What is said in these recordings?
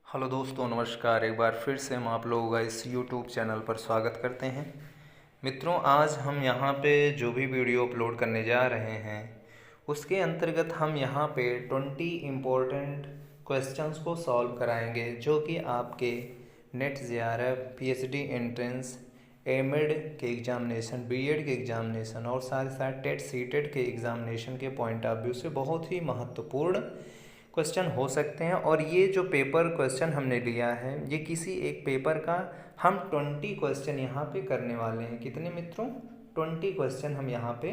Hello दोस्तों, नमस्कार। एक बार फिर से हम आप लोगों का इस यूट्यूब चैनल पर स्वागत करते हैं। मित्रों, आज हम यहाँ पे जो भी वीडियो अपलोड करने जा रहे हैं उसके अंतर्गत हम यहाँ पे 20 इम्पोर्टेंट क्वेश्चंस को सॉल्व कराएंगे, जो कि आपके NET JRF, PhD entrance, MEd के एग्ज़ामिनेशन, बीएड के एग्ज़ामिनेशन और साथ ही साथ टेट सीटेट के एग्ज़ामिनेशन के पॉइंट ऑफ व्यू से बहुत ही महत्वपूर्ण क्वेश्चन हो सकते हैं। और ये जो पेपर क्वेश्चन हमने लिया है, ये किसी एक पेपर का हम 20 क्वेश्चन यहाँ पे करने वाले हैं। कितने मित्रों? 20 क्वेश्चन हम यहाँ पे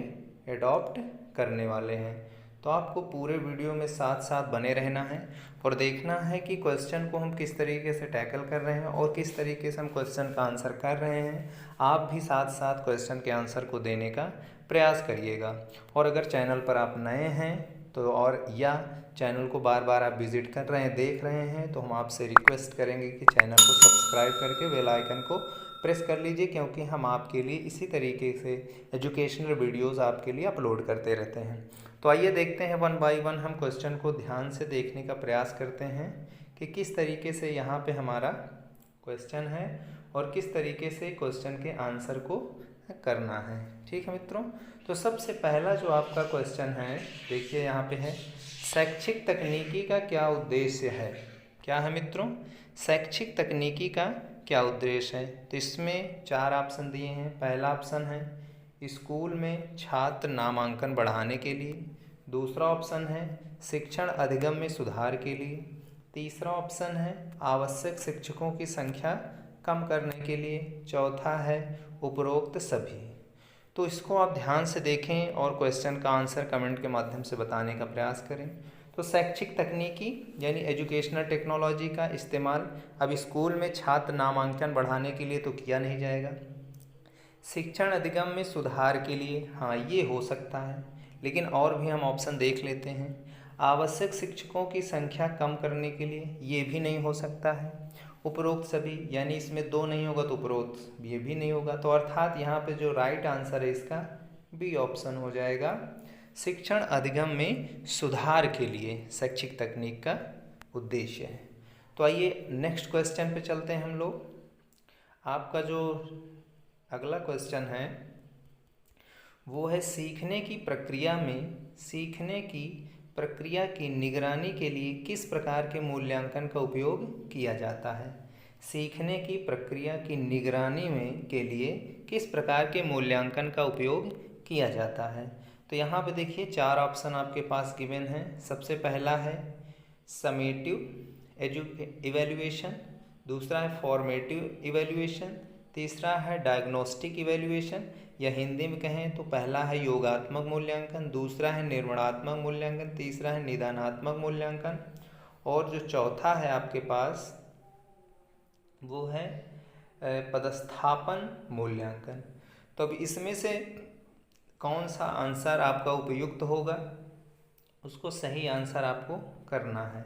एडॉप्ट करने वाले हैं। तो आपको पूरे वीडियो में साथ साथ बने रहना है और देखना है कि क्वेश्चन को हम किस तरीके से टैकल कर रहे हैं और किस तरीके से हम क्वेश्चन का आंसर कर रहे हैं। आप भी साथ साथ क्वेश्चन के आंसर को देने का प्रयास करिएगा। और अगर चैनल पर आप नए हैं तो या चैनल को बार बार आप विज़िट कर रहे हैं, देख रहे हैं, तो हम आपसे रिक्वेस्ट करेंगे कि चैनल को सब्सक्राइब करके बेल आइकन को प्रेस कर लीजिए, क्योंकि हम आपके लिए इसी तरीके से एजुकेशनल वीडियोस आपके लिए अपलोड करते रहते हैं। तो आइए देखते हैं वन बाय वन, हम क्वेश्चन को ध्यान से देखने का प्रयास करते हैं कि किस तरीके से यहाँ पे हमारा क्वेश्चन है और किस तरीके से क्वेश्चन के आंसर को करना है। ठीक है मित्रों, तो सबसे पहला जो आपका क्वेश्चन है, देखिए यहाँ पे है, शैक्षिक तकनीकी का क्या उद्देश्य है। क्या है मित्रों? शैक्षिक तकनीकी का क्या उद्देश्य है? तो इसमें 4 ऑप्शन दिए हैं। पहला ऑप्शन है स्कूल में छात्र नामांकन बढ़ाने के लिए। दूसरा ऑप्शन है शिक्षण अधिगम में सुधार के लिए। तीसरा ऑप्शन है आवश्यक शिक्षकों की संख्या कम करने के लिए। चौथा है उपरोक्त सभी। तो इसको आप ध्यान से देखें और क्वेश्चन का आंसर कमेंट के माध्यम से बताने का प्रयास करें। तो शैक्षिक तकनीकी यानी एजुकेशनल टेक्नोलॉजी का इस्तेमाल अब स्कूल में छात्र नामांकन बढ़ाने के लिए तो किया नहीं जाएगा। शिक्षण अधिगम में सुधार के लिए, हाँ, ये हो सकता है, लेकिन और भी हम ऑप्शन देख लेते हैं। आवश्यक शिक्षकों की संख्या कम करने के लिए, ये भी नहीं हो सकता है। उपरोक्त सभी, यानी इसमें 2 नहीं होगा तो उपरोक्त ये भी नहीं होगा। तो अर्थात यहाँ पे जो राइट आंसर है इसका बी ऑप्शन हो जाएगा। शिक्षण अधिगम में सुधार के लिए शैक्षिक तकनीक का उद्देश्य है। तो आइए नेक्स्ट क्वेश्चन पे चलते हैं हम लोग। आपका जो अगला क्वेश्चन है वो है सीखने की प्रक्रिया की निगरानी के लिए किस प्रकार के मूल्यांकन का उपयोग किया जाता है। सीखने की प्रक्रिया की निगरानी में के लिए किस प्रकार के मूल्यांकन का उपयोग किया जाता है। तो यहाँ पे देखिए 4 ऑप्शन आपके पास गिवन है। सबसे पहला है समेटिव इवैल्यूएशन, दूसरा है फॉर्मेटिव इवैल्यूएशन, तीसरा है डायग्नोस्टिक इवैल्यूएशन, या हिंदी में कहें तो पहला है योगात्मक मूल्यांकन, दूसरा है निर्माणात्मक मूल्यांकन, तीसरा है निदानात्मक मूल्यांकन, और जो चौथा है आपके पास वो है पदस्थापन मूल्यांकन। तो अब इसमें से कौन सा आंसर आपका उपयुक्त होगा, उसको सही आंसर आपको करना है।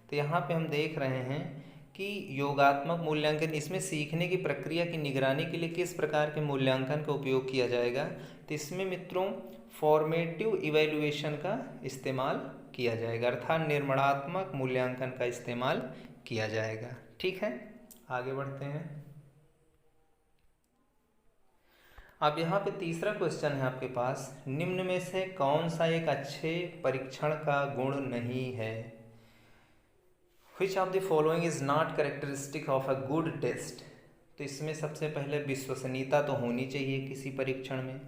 तो यहाँ पे हम देख रहे हैं कि योगात्मक मूल्यांकन, इसमें सीखने की प्रक्रिया की निगरानी के लिए किस प्रकार के मूल्यांकन का उपयोग किया जाएगा। तो इसमें मित्रों फॉर्मेटिव इवैल्यूएशन का इस्तेमाल किया जाएगा, अर्थात निर्माणात्मक मूल्यांकन का इस्तेमाल किया जाएगा। ठीक है, आगे बढ़ते हैं। अब यहाँ पे तीसरा क्वेश्चन है आपके पास, निम्न में से कौन सा एक अच्छे परीक्षण का गुण नहीं है। Which of the following is not characteristic of a good test। तो इसमें सबसे पहले विश्वसनीयता तो होनी चाहिए किसी परीक्षण में,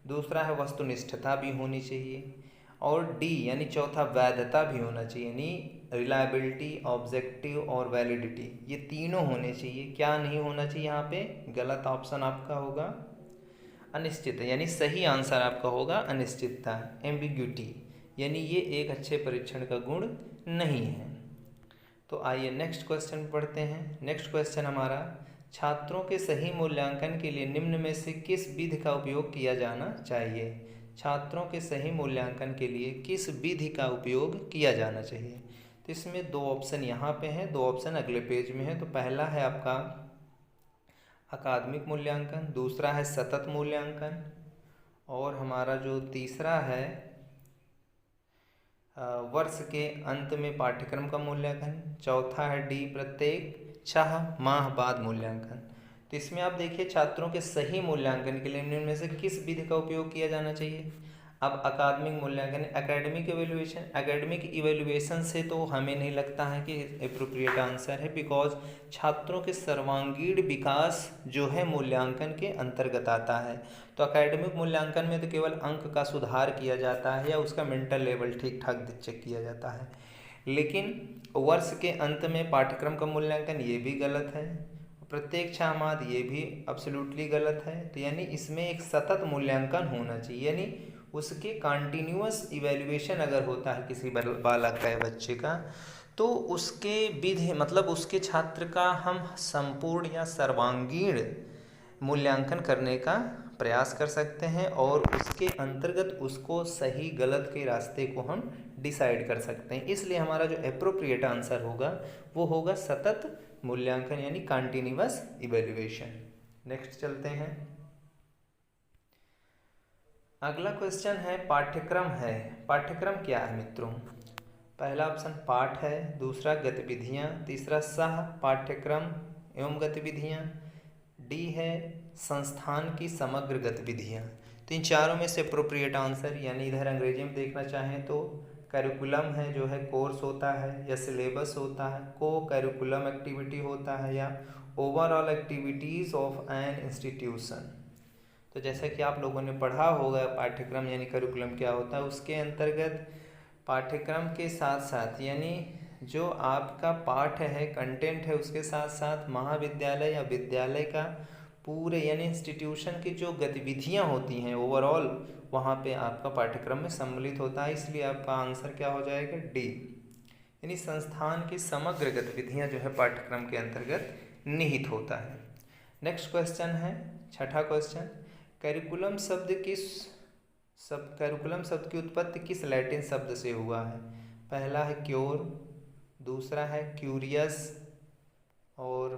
दूसरा है वस्तुनिष्ठता भी होनी चाहिए, और डी यानी चौथा वैधता भी होना चाहिए, यानी रिलायबिलिटी, ऑब्जेक्टिव और वैलिडिटी, ये तीनों होने चाहिए। क्या नहीं होना चाहिए यहाँ पे? गलत ऑप्शन आपका होगा अनिश्चित, यानी सही आंसर आपका होगा अनिश्चितता, एम्बिग्यूटी, यानी ये एक अच्छे परीक्षण का गुण नहीं है। तो आइए नेक्स्ट क्वेश्चन पढ़ते हैं। नेक्स्ट क्वेश्चन हमारा, छात्रों के सही मूल्यांकन के लिए निम्न में से किस विधि का उपयोग किया जाना चाहिए। छात्रों के सही मूल्यांकन के लिए किस विधि का उपयोग किया जाना चाहिए। तो इसमें 2 ऑप्शन यहाँ पे हैं, 2 ऑप्शन अगले पेज में है। तो पहला है आपका अकादमिक मूल्यांकन, दूसरा है सतत मूल्यांकन, और हमारा जो तीसरा है वर्ष के अंत में पाठ्यक्रम का मूल्यांकन। चौथा है डी, प्रत्येक 6 माह बाद मूल्यांकन। तो इसमें आप देखिए छात्रों के सही मूल्यांकन के लिए इनमें से किस विधि का उपयोग किया जाना चाहिए। अब अकादमिक मूल्यांकन, एकेडमिक इवेल्युएशन से तो हमें नहीं लगता है कि एप्रोप्रिएट आंसर है, बिकॉज छात्रों के सर्वांगीण विकास जो है मूल्यांकन के अंतर्गत आता है। तो एकेडमिक मूल्यांकन में तो केवल अंक का सुधार किया जाता है या उसका मेंटल लेवल ठीक ठाक चेक किया जाता है, लेकिन वर्ष के अंत में पाठ्यक्रम का मूल्यांकन ये भी गलत है, प्रत्येक 6 माह ये भी अब्सोल्युटली गलत है। तो यानी इसमें एक सतत मूल्यांकन होना चाहिए, यानी उसके कंटिन्यूअस इवैल्यूएशन अगर होता है किसी बालक का या बच्चे का, तो उसके विधि मतलब उसके छात्र का हम संपूर्ण या सर्वांगीण मूल्यांकन करने का प्रयास कर सकते हैं और उसके अंतर्गत उसको सही गलत के रास्ते को हम डिसाइड कर सकते हैं। इसलिए हमारा जो एप्रोप्रिएट आंसर होगा वो होगा सतत मूल्यांकन यानी कंटिन्यूअस इवैल्यूएशन। नेक्स्ट चलते हैं। अगला क्वेश्चन है पाठ्यक्रम है। पाठ्यक्रम क्या है मित्रों? पहला ऑप्शन पाठ है, दूसरा गतिविधियाँ, तीसरा सह पाठ्यक्रम एवं गतिविधियाँ, डी है संस्थान की समग्र गतिविधियाँ। तो इन चारों में से अप्रोप्रिएट आंसर, यानी इधर अंग्रेजी में देखना चाहें तो करिकुलम है जो है कोर्स होता है या सिलेबस होता है, को करिकुलम एक्टिविटी होता है या overall activities of an institution. तो जैसा कि आप लोगों ने पढ़ा होगा पाठ्यक्रम यानी करिकुलम क्या होता है, उसके अंतर्गत पाठ्यक्रम के साथ साथ यानी जो आपका पाठ है कंटेंट है उसके साथ साथ महाविद्यालय या विद्यालय का पूरे यानी इंस्टीट्यूशन की जो गतिविधियां होती हैं ओवरऑल वहाँ पे आपका पाठ्यक्रम में सम्मिलित होता है। इसलिए आपका आंसर क्या हो जाएगा? डी, यानी संस्थान की समग्र गतिविधियां जो है पाठ्यक्रम के अंतर्गत निहित होता है। नेक्स्ट क्वेश्चन है, छठा क्वेश्चन, करिकुलम शब्द की उत्पत्ति किस लैटिन शब्द से हुआ है? पहला है क्योर, दूसरा है क्यूरियस और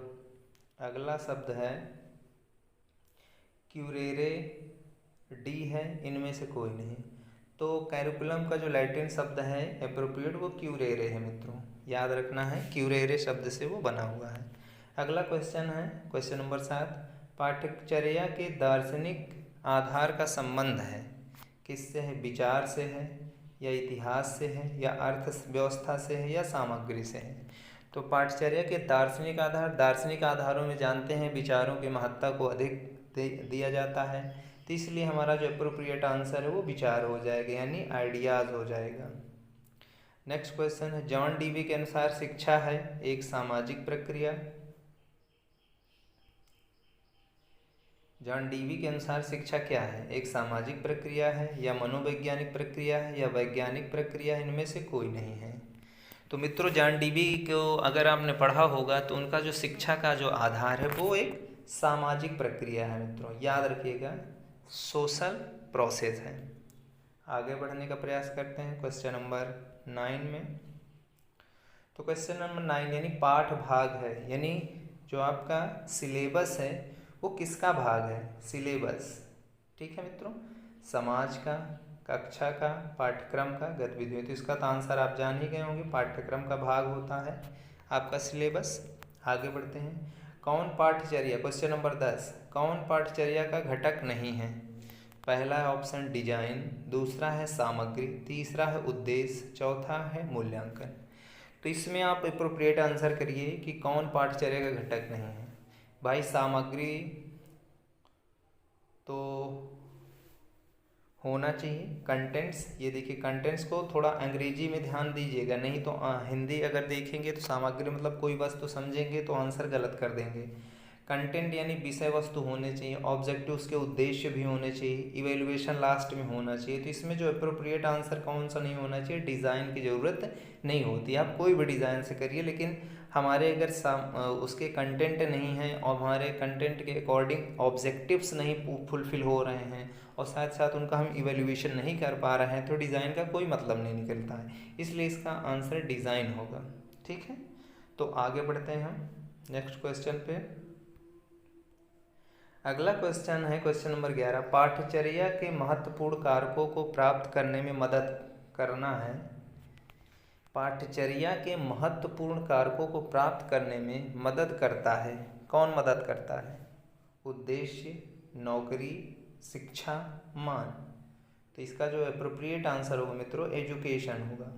अगला शब्द है क्यूरेरे, डी है इनमें से कोई नहीं। तो करिकुलम का जो लैटिन शब्द है एप्रोप्रिएट वो क्यूरेरे है मित्रों, याद रखना है क्यूरेरे शब्द से वो बना हुआ है। अगला क्वेश्चन है क्वेश्चन नंबर 7, पाठ्यचर्या के दार्शनिक आधार का संबंध है किससे है? विचार से है या इतिहास से है या अर्थव्यवस्था से है या सामग्री से है? तो पाठ्यचर्या के दार्शनिक आधारों में जानते हैं विचारों की महत्ता को अधिक दिया जाता है, तो इसलिए हमारा जो एप्रोप्रिएट आंसर है वो विचार हो जाएगा यानी आइडियाज़ हो जाएगा। नेक्स्ट क्वेश्चन है, जॉन डीवी के अनुसार शिक्षा है एक सामाजिक प्रक्रिया। जॉन डीवी के अनुसार शिक्षा क्या है? एक सामाजिक प्रक्रिया है या मनोवैज्ञानिक प्रक्रिया है या वैज्ञानिक प्रक्रिया है? इनमें से कोई नहीं है। तो मित्रों जॉन डीवी को अगर आपने पढ़ा होगा तो उनका जो शिक्षा का जो आधार है वो एक सामाजिक प्रक्रिया है मित्रों, याद रखिएगा, सोशल प्रोसेस है। आगे बढ़ने का प्रयास करते हैं क्वेश्चन नंबर 9 में। तो क्वेश्चन नंबर 9 यानी पाठ भाग है, यानी जो आपका सिलेबस है वो किसका भाग है? सिलेबस, ठीक है मित्रों, समाज का, कक्षा का, पाठ्यक्रम का, गतिविधियों। तो इसका तो आंसर आप जान ही गए होंगे, पाठ्यक्रम का भाग होता है आपका सिलेबस। आगे बढ़ते हैं, कौन पाठ्यचर्या, क्वेश्चन नंबर 10, कौन पाठ्यचर्या का घटक नहीं है? पहला है ऑप्शन डिजाइन, दूसरा है सामग्री, तीसरा है उद्देश्य, चौथा है मूल्यांकन। तो इसमें आप एप्रोप्रिएट आंसर करिए कि कौन पाठ्यचर्या का घटक नहीं है। भाई सामग्री तो होना चाहिए, कंटेंट्स, ये देखिए कंटेंट्स को थोड़ा अंग्रेजी में ध्यान दीजिएगा, नहीं तो हिंदी अगर देखेंगे तो सामग्री मतलब कोई वस्तु समझेंगे तो आंसर गलत कर देंगे। कंटेंट यानी विषय वस्तु होने चाहिए, ऑब्जेक्टिव्स के उद्देश्य भी होने चाहिए, इवेल्युएशन लास्ट में होना चाहिए। तो इसमें जो अप्रोप्रिएट आंसर कौन सा नहीं होना चाहिए? डिज़ाइन की ज़रूरत नहीं होती, आप कोई भी डिज़ाइन से करिए, लेकिन हमारे अगर उसके कंटेंट नहीं है और हमारे कंटेंट के अकॉर्डिंग ऑब्जेक्टिव्स नहीं फुलफिल हो रहे हैं और साथ साथ उनका हम इवेल्युएशन नहीं कर पा रहे हैं तो डिज़ाइन का कोई मतलब नहीं निकलता है, इसलिए इसका आंसर डिज़ाइन होगा। ठीक है, तो आगे बढ़ते हैं हम नेक्स्ट क्वेश्चन पे। अगला क्वेश्चन है क्वेश्चन नंबर 11, पाठ्यचर्या के महत्वपूर्ण कारकों को प्राप्त करने में मदद करना है पाठ्यचर्या के महत्वपूर्ण कारकों को प्राप्त करने में मदद करता है। कौन मदद करता है? उद्देश्य, नौकरी, शिक्षा, मान। तो इसका जो एप्रोप्रिएट आंसर होगा मित्रों एजुकेशन होगा।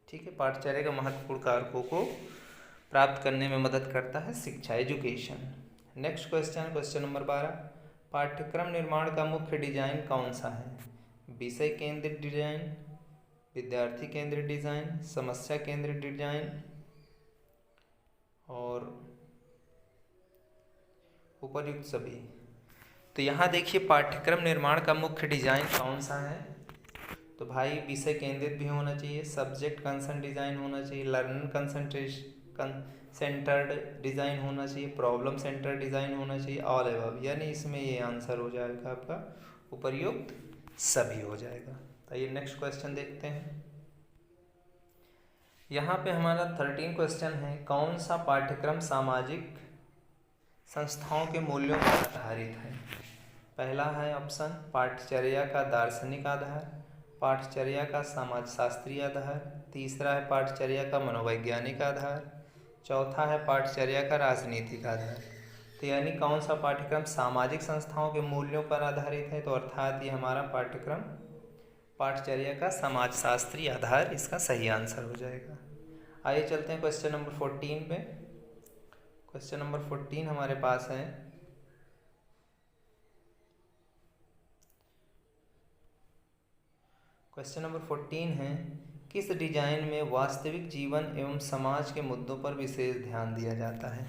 ठीक है, पाठ्यचर्या के महत्वपूर्ण कारकों को प्राप्त करने में मदद करता है शिक्षा, एजुकेशन। नेक्स्ट क्वेश्चन नंबर 12, पाठ्यक्रम निर्माण का मुख्य डिजाइन कौन सा है? विषय केंद्रित डिजाइन, विद्यार्थी केंद्रित डिजाइन, समस्या केंद्रित डिजाइन और उपर्युक्त सभी। तो यहाँ देखिए पाठ्यक्रम निर्माण का मुख्य डिजाइन कौन सा है? तो भाई विषय केंद्रित भी होना चाहिए, सब्जेक्ट कंसर्न डिजाइन होना चाहिए, लर्नर सेंटर्ड डिजाइन होना चाहिए, प्रॉब्लम सेंटर्ड डिजाइन होना चाहिए, ऑल अबव। यानी इसमें ये आंसर हो जाएगा आपका उपर्युक्त सभी हो जाएगा। तो ये नेक्स्ट क्वेश्चन देखते हैं। यहाँ पे हमारा 13 क्वेश्चन है, कौन सा पाठ्यक्रम सामाजिक संस्थाओं के मूल्यों पर आधारित है? पहला है ऑप्शन पाठ्यचर्या का दार्शनिक आधार, पाठ्यचर्या का समाजशास्त्रीय आधार, तीसरा है पाठ्यचर्या का मनोवैज्ञानिक आधार, चौथा है पाठ्यचर्या का राजनीतिक आधार। तो यानी कौन सा पाठ्यक्रम सामाजिक संस्थाओं के मूल्यों पर आधारित है? तो अर्थात ये हमारा पाठ्यक्रम पाठ्यचर्या का समाजशास्त्रीय आधार इसका सही आंसर हो जाएगा। आइए चलते हैं क्वेश्चन नंबर 14 पे। क्वेश्चन नंबर 14 हमारे पास है, क्वेश्चन नंबर 14 है, किस डिजाइन में वास्तविक जीवन एवं समाज के मुद्दों पर विशेष ध्यान दिया जाता है?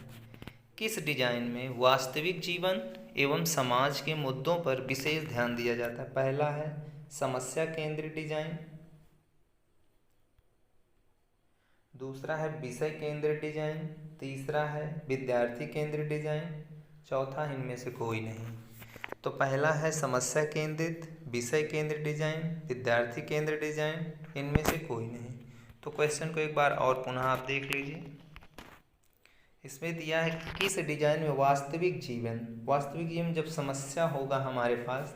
किस डिजाइन में वास्तविक जीवन एवं समाज के मुद्दों पर विशेष ध्यान दिया जाता है? पहला है समस्या केंद्रित डिजाइन, दूसरा है विषय केंद्रित डिजाइन, तीसरा है विद्यार्थी केंद्रित डिजाइन, चौथा इनमें से कोई नहीं। तो पहला है समस्या केंद्रित, विषय केंद्रित डिजाइन, विद्यार्थी केंद्रित डिजाइन, इनमें से कोई नहीं। तो क्वेश्चन को एक बार और पुनः आप देख लीजिए। इसमें दिया है कि किस डिजाइन में वास्तविक जीवन जब समस्या होगा हमारे पास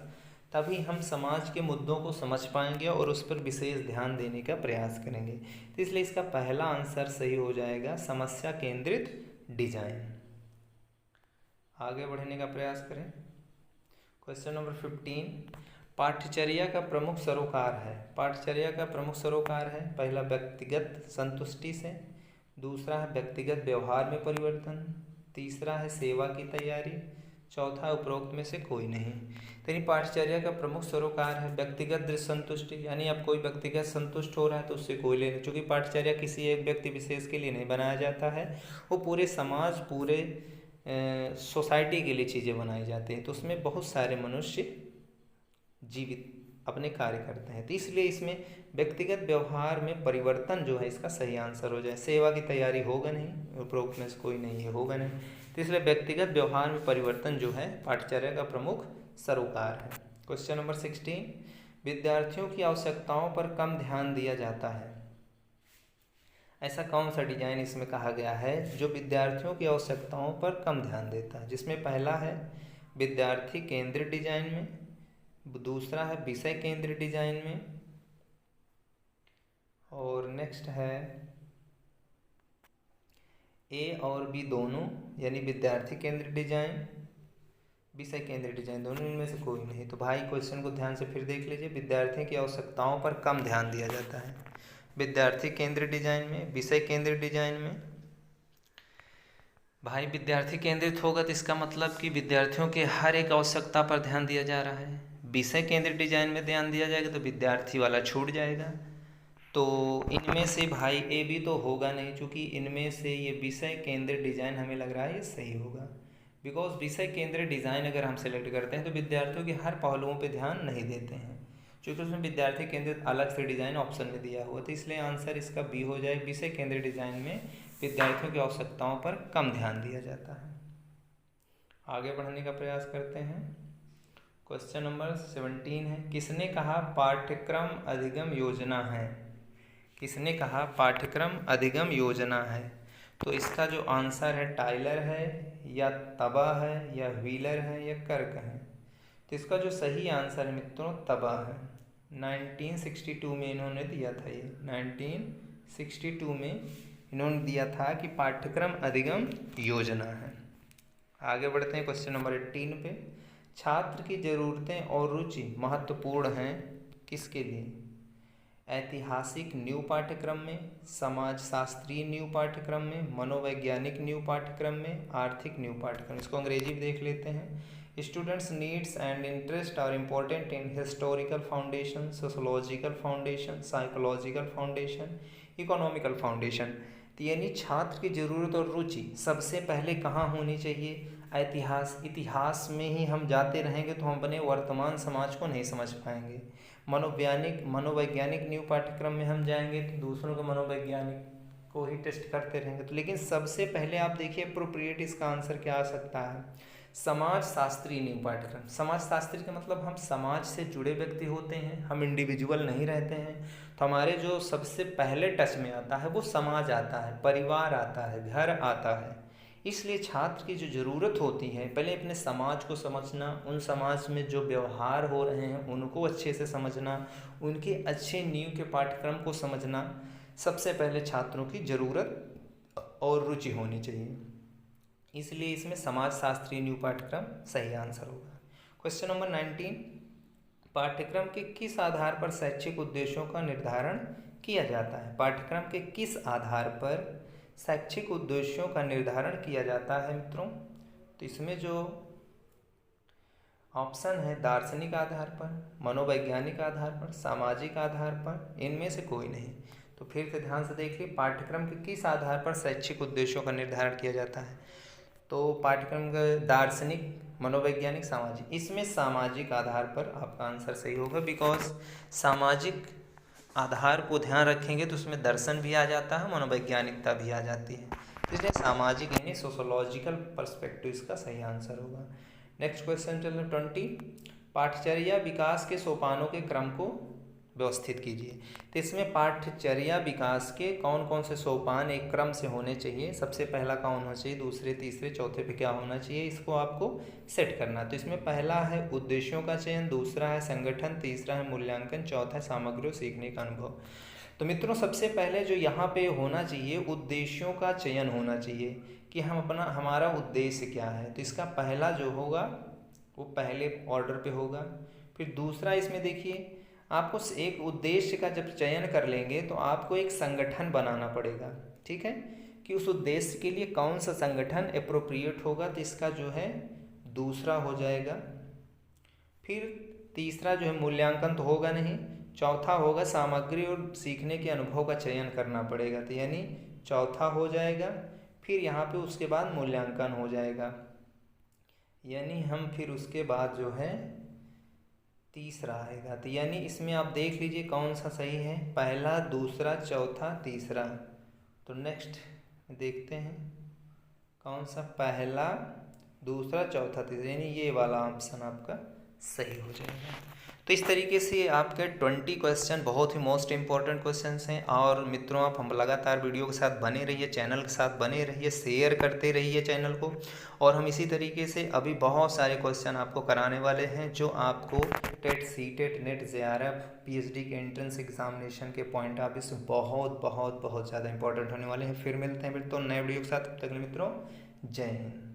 तभी हम समाज के मुद्दों को समझ पाएंगे और उस पर विशेष ध्यान देने का प्रयास करेंगे। तो इसलिए इसका पहला आंसर सही हो जाएगा समस्या केंद्रित डिजाइन। आगे बढ़ने का प्रयास करें। क्वेश्चन नंबर 15, पाठ्यचर्या का प्रमुख सरोकार है। पाठ्यचर्या का प्रमुख सरोकार है, पहला व्यक्तिगत संतुष्टि से, दूसरा है व्यक्तिगत व्यवहार में परिवर्तन, तीसरा है सेवा की तैयारी, चौथा उपरोक्त में से कोई नहीं। यानी पाठ्यचर्या का प्रमुख सरोकार है व्यक्तिगत संतुष्टि, यानी अब कोई व्यक्तिगत संतुष्ट हो रहा है तो उससे कोई लेना, क्योंकि पाठ्यचर्या किसी एक व्यक्ति विशेष के लिए नहीं बनाया जाता है, वो पूरे समाज पूरे सोसाइटी के लिए चीज़ें बनाई जाती हैं। तो उसमें बहुत सारे मनुष्य जीवित अपने कार्य करते हैं, तो इसलिए इसमें व्यक्तिगत व्यवहार में परिवर्तन जो है इसका सही आंसर हो जाए। सेवा की तैयारी होगा नहीं, उपरोक्त में से कोई नहीं है, होगा नहीं। तो इसलिए व्यक्तिगत व्यवहार में परिवर्तन जो है पाठ्यचर्या का प्रमुख सरोकार है। क्वेश्चन नंबर 16, विद्यार्थियों की आवश्यकताओं पर कम ध्यान दिया जाता है। ऐसा कौन सा डिजाइन इसमें कहा गया है जो विद्यार्थियों की आवश्यकताओं पर कम ध्यान देता है? जिसमें पहला है विद्यार्थी केंद्रित डिजाइन में, दूसरा है विषय केंद्रित डिजाइन में, और नेक्स्ट है ए और बी दोनों, यानी विद्यार्थी केंद्रित डिजाइन, विषय केंद्रित डिजाइन, दोनों इनमें से कोई नहीं। तो भाई क्वेश्चन को ध्यान से फिर देख लीजिए। विद्यार्थियों की आवश्यकताओं पर कम ध्यान दिया जाता है विद्यार्थी केंद्रित डिजाइन में, विषय केंद्रित डिजाइन में। भाई विद्यार्थी केंद्रित होगा तो इसका मतलब कि विद्यार्थियों के हर एक आवश्यकता पर ध्यान दिया जा रहा है। विषय केंद्रित डिजाइन में ध्यान दिया जाएगा तो विद्यार्थी वाला छूट जाएगा। तो इनमें से भाई ए भी तो होगा नहीं, क्योंकि इनमें से ये विषय केंद्रित डिजाइन हमें लग रहा है ये सही होगा। बिकॉज विषय केंद्रित डिजाइन अगर हम सेलेक्ट करते हैं तो विद्यार्थियों के हर पहलुओं पर ध्यान नहीं देते हैं, क्योंकि उसमें विद्यार्थी केंद्रित अलग से डिजाइन ऑप्शन में दिया हुआ। तो इसलिए आंसर इसका बी हो जाए, विषय केंद्रित डिजाइन में विद्यार्थियों की आवश्यकताओं पर कम ध्यान दिया जाता है। आगे बढ़ने का प्रयास करते हैं। क्वेश्चन नंबर 17 है, किसने कहा पाठ्यक्रम अधिगम योजना है? किसने कहा पाठ्यक्रम अधिगम योजना है? तो इसका जो आंसर है टाइलर है या तबा है या व्हीलर है या कर्क है। तो इसका जो सही आंसर है मित्रों तबा है। 1962 में इन्होंने दिया था, ये 62 में इन्होंने दिया था कि पाठ्यक्रम अधिगम योजना है। आगे बढ़ते हैं क्वेश्चन नंबर 18 पे। छात्र की ज़रूरतें और रुचि महत्वपूर्ण हैं किसके लिए? ऐतिहासिक न्यू पाठ्यक्रम में, समाज शास्त्रीय न्यू पाठ्यक्रम में, मनोवैज्ञानिक न्यू पाठ्यक्रम में, आर्थिक न्यू पाठ्यक्रम। इसको अंग्रेजी में देख लेते हैं। Students needs and interest are important in historical foundation, sociological foundation, psychological foundation, economical foundation. तो यानी छात्र की ज़रूरत और रुचि सबसे पहले कहाँ होनी चाहिए? इतिहास में ही हम जाते रहेंगे तो हम अपने वर्तमान समाज को नहीं समझ पाएंगे। मनोवैज्ञानिक न्यू पाठ्यक्रम में हम जाएंगे तो दूसरों के मनोवैज्ञानिक को ही टेस्ट करते रहेंगे। तो लेकिन सबसे पहले आप देखिए अप्रोप्रिएट इसका आंसर क्या आ सकता है? समाज शास्त्री न्यू पाठ्यक्रम। समाज शास्त्री का मतलब हम समाज से जुड़े व्यक्ति होते हैं, हम इंडिविजुअल नहीं रहते हैं। तो हमारे जो सबसे पहले टच में आता है वो समाज आता है, परिवार आता है, घर आता है। इसलिए छात्र की जो ज़रूरत होती है पहले अपने समाज को समझना, उन समाज में जो व्यवहार हो रहे हैं उनको अच्छे से समझना, उनके अच्छे नींव के पाठ्यक्रम को समझना सबसे पहले छात्रों की ज़रूरत और रुचि होनी चाहिए। इसलिए इसमें समाज शास्त्रीय न्यू पाठ्यक्रम सही आंसर होगा। क्वेश्चन नंबर 19, पाठ्यक्रम के किस आधार पर शैक्षिक उद्देश्यों का निर्धारण किया जाता है? पाठ्यक्रम के किस आधार पर शैक्षिक उद्देश्यों का निर्धारण किया जाता है मित्रों? तो इसमें जो ऑप्शन है दार्शनिक आधार पर, मनोवैज्ञानिक आधार पर, सामाजिक आधार पर, इनमें से कोई नहीं। तो फिर से ध्यान से देखिए, पाठ्यक्रम के किस आधार पर शैक्षिक उद्देश्यों का निर्धारण किया जाता है? तो पाठ्यक्रम का दार्शनिक, मनोवैज्ञानिक, सामाजिक। इसमें सामाजिक आधार पर आपका आंसर सही होगा, बिकॉज सामाजिक आधार को ध्यान रखेंगे तो उसमें दर्शन भी आ जाता है, मनोवैज्ञानिकता भी आ जाती है। इसलिए सामाजिक यानी सोशोलॉजिकल पर्सपेक्टिव इसका सही आंसर होगा। नेक्स्ट क्वेश्चन चल रहा 20, पाठचर्या विकास के सोपानों के क्रम को व्यवस्थित कीजिए। तो इसमें पाठचर्या विकास के कौन कौन से सोपान एक क्रम से होने चाहिए? सबसे पहला कौन होना चाहिए, दूसरे, तीसरे, चौथे पे क्या होना चाहिए, इसको आपको सेट करना। तो इसमें पहला है उद्देश्यों का चयन, दूसरा है संगठन, तीसरा है मूल्यांकन, चौथा है सामग्री और सीखने का अनुभव। तो मित्रों सबसे पहले जो यहाँ पे होना चाहिए उद्देश्यों का चयन होना चाहिए कि हमारा उद्देश्य क्या है। तो इसका पहला जो होगा वो पहले ऑर्डर पे होगा। फिर दूसरा, इसमें देखिए आपको एक उद्देश्य का जब चयन कर लेंगे तो आपको एक संगठन बनाना पड़ेगा, ठीक है, कि उस उद्देश्य के लिए कौन सा संगठन एप्रोप्रिएट होगा। तो इसका जो है दूसरा हो जाएगा। फिर तीसरा जो है मूल्यांकन तो होगा नहीं, चौथा होगा सामग्री और सीखने के अनुभव का चयन करना पड़ेगा। तो यानी चौथा हो जाएगा। फिर यहाँ पे उसके बाद मूल्यांकन हो जाएगा, यानी हम फिर उसके बाद जो है तीसरा आएगा। तो यानी इसमें आप देख लीजिए कौन सा सही है, पहला, दूसरा, चौथा, तीसरा। तो नेक्स्ट देखते हैं कौन सा, पहला, दूसरा, चौथा, तीसरा, यानी ये वाला ऑप्शन आपका सही हो जाएगा। तो इस तरीके से आपके 20 क्वेश्चन बहुत ही मोस्ट इंपॉर्टेंट क्वेश्चंस हैं। और मित्रों आप हम लगातार वीडियो के साथ बने रहिए, चैनल के साथ बने रहिए, शेयर करते रहिए चैनल को। और हम इसी तरीके से अभी बहुत सारे क्वेश्चन आपको कराने वाले हैं जो आपको TET, CTET, NET, JRF, PhD के एंट्रेंस एग्जामिनेशन के पॉइंट ऑफ व्यू से बहुत बहुत बहुत ज़्यादा इंपॉर्टेंट होने वाले हैं। फिर मिलते हैं तो नए वीडियो के साथ, तब तक मित्रों जय हिंद।